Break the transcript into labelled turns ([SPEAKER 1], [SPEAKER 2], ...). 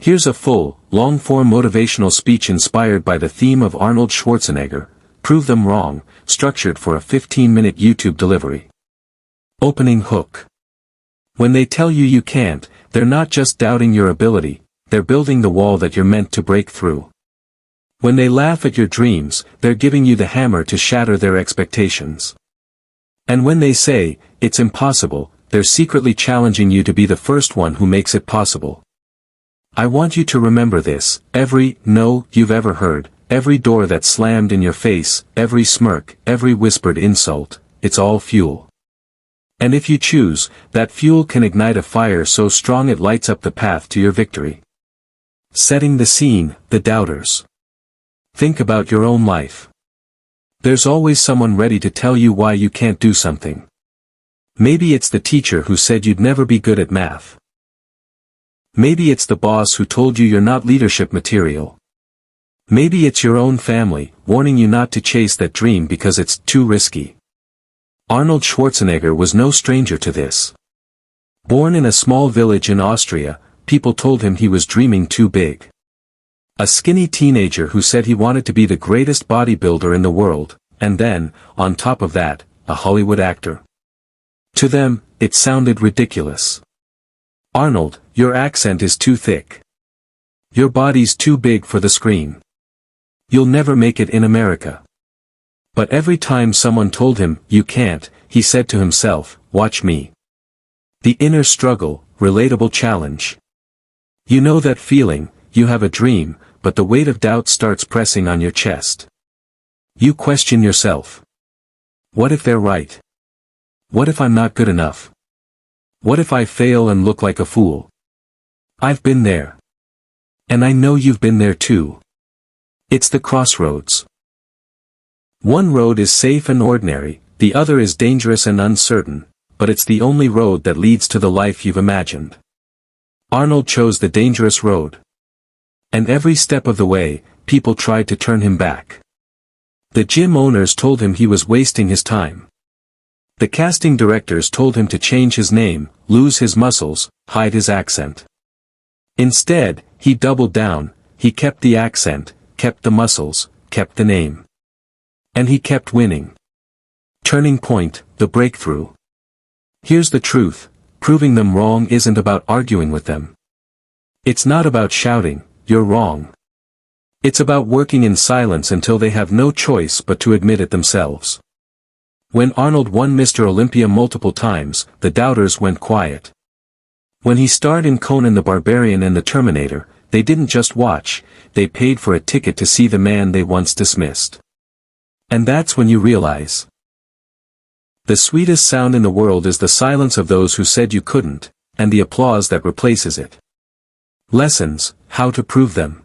[SPEAKER 1] Here's a full, long-form motivational speech inspired by the theme of Arnold Schwarzenegger, Prove Them Wrong, structured for a 15-minute YouTube delivery. Opening hook. When they tell you you can't, they're not just doubting your ability, they're building the wall that you're meant to break through. When they laugh at your dreams, they're giving you the hammer to shatter their expectations. And when they say, it's impossible, they're secretly challenging you to be the first one who makes it possible. I want you to remember this: every no you've ever heard, every door that slammed in your face, every smirk, every whispered insult, it's all fuel. And if you choose, that fuel can ignite a fire so strong it lights up the path to your victory. Setting the scene, the doubters. Think about your own life. There's always someone ready to tell you why you can't do something. Maybe it's the teacher who said you'd never be good at math. Maybe it's the boss who told you you're not leadership material. Maybe it's your own family, warning you not to chase that dream because it's too risky. Arnold Schwarzenegger was no stranger to this. Born in a small village in Austria, people told him he was dreaming too big. A skinny teenager who said he wanted to be the greatest bodybuilder in the world, and then, on top of that, a Hollywood actor. To them, it sounded ridiculous. Arnold, your accent is too thick. Your body's too big for the screen. You'll never make it in America. But every time someone told him, you can't, he said to himself, watch me. The inner struggle, relatable challenge. You know that feeling, you have a dream, but the weight of doubt starts pressing on your chest. You question yourself. What if they're right? What if I'm not good enough? What if I fail and look like a fool? I've been there. And I know you've been there too. It's the crossroads. One road is safe and ordinary, the other is dangerous and uncertain, but it's the only road that leads to the life you've imagined. Arnold chose the dangerous road. And every step of the way, people tried to turn him back. The gym owners told him he was wasting his time. The casting directors told him to change his name, lose his muscles, hide his accent. Instead, he doubled down, he kept the accent, kept the muscles, kept the name. And he kept winning. Turning point, the breakthrough. Here's the truth: proving them wrong isn't about arguing with them. It's not about shouting, you're wrong. It's about working in silence until they have no choice but to admit it themselves. When Arnold won Mr. Olympia multiple times, the doubters went quiet. When he starred in Conan the Barbarian and the Terminator, they didn't just watch, they paid for a ticket to see the man they once dismissed. And that's when you realize. The sweetest sound in the world is the silence of those who said you couldn't, and the applause that replaces it. Lessons: how to prove them.